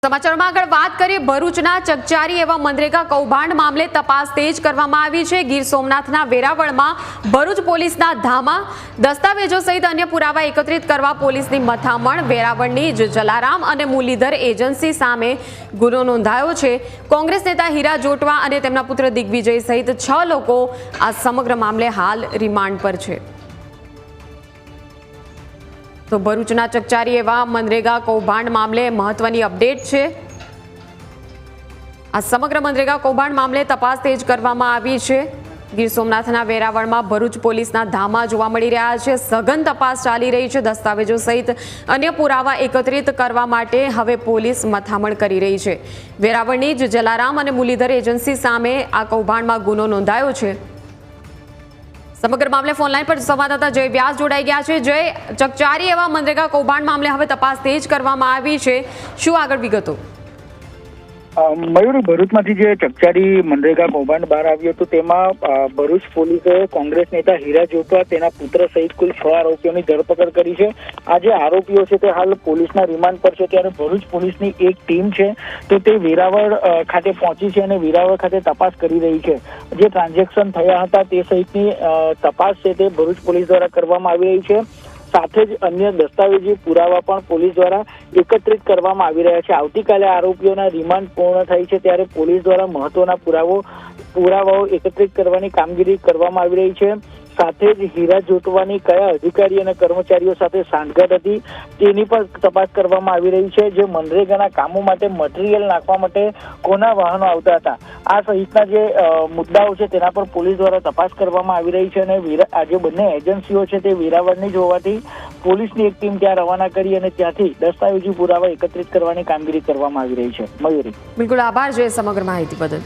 સમાચારમાં આગળ વાત કરીએ ભરૂચના ચકચારી એવા મનરેગા કૌભાંડ મામલે તપાસ તેજ કરવામાં આવી છે। ગીર સોમનાથના વેરાવળમાં ભરૂચ પોલીસના ધામા દસ્તાવેજો સહિત અન્ય પુરાવા એકત્રિત કરવા પોલીસની મથામણ। વેરાવળની જ જલારામ અને મુરલીધર એજન્સી સામે ગુનો નોંધાયો છે। કોંગ્રેસ નેતા હીરા જોટવા અને તેમના પુત્ર દિગ્વિજય સહિત 6 લોકો આ સમગ્ર મામલે હાલ રિમાન્ડ પર છે। तो भरूचना चकचारी एवं मनरेगा कौभांड मामले महत्वनी अपडेट है। आ समग्र मनरेगा कौभांड मामले तपास तेज करवामां आवी छे। गीर सोमनाथना वेरावळमां भरूच पोलीसना धामा जोवा मळी रह्या छे। सघन तपास चाली रही है। दस्तावेजों सहित अन्य पुरावा एकत्रित करवा माटे हवे पोलीस मथामण करी रही है। वेरावळनी ज जलाराम अने मुरलीधर एजन्सी सामे आ कौभांडमां गुनो नोंधायो छे। समग्र मामले फोनलाइन पर संवाददाता जय व्यास जोड़ाई गया है। जय, चकचारी एवं मनरेगा कौभांड मामले हवे तपास तेज करवामां आवी छे, शुं आगळ विगतो? मयूरी, भरूचमांथी जे चकचारी मनरेगा कौभांड बहार आव्युं हतुं तेमां भरूच पोलीसे कोंग्रेस नेता हीरा जोटवा तेना पुत्र सहित कुल 6 आरोपीओनी धरपकड़ करी छे। आ जे आरोपीओ छे ते हाल पोलीसना रिमांड पर छे, त्यारे भरूच पोलीसनी एक टीम छे तो ते वेरावळ खाते पहोंची छे अने वेरावळ खाते तपास करी रही छे। जे ट्रांजेक्शन थया हता ते सहितनी तपास छे ते भरूच पोलीस द्वारा करवामां आवी रही छे। साथे ज अन्य दस्तावेजी पुरावा पण पोलीस द्वारा एकत्रित करवामां आवी रह्या छे। आवतीकाले आरोपीओना रिमांड पूर्ण थाय छे त्यारे पोलीस द्वारा महत्वना पुरावाओ एकत्रित करवानी कामगीरी करवामां आवी रही छे। साथे ज हीरा जोटवानी कया अधिकारी अने कर्मचारीओ साथे सांठगांठ हती तेनी पण तपास करवामां आवी रही छे। जे मनरेगाना कामो माटे मटीरियल नाखवा माटे कोना वाहनो आवता हता आ सहितना जे मुद्दाओ छे तेना पर पोलीस द्वारा तपास करवामां आवी रही छे। अने आ जे बंने एजन्सीओ छे ते वेरावळनी ज होवाथी पोलीसनी एक टीम त्यां रवाना करी अने त्यांथी दस्तावेजी पुरावा एकत्रित करवानी कामगीरी करवामां आवी रही छे। मयूरी, बिल्कुल आभार जय समग्र माहिती बदल।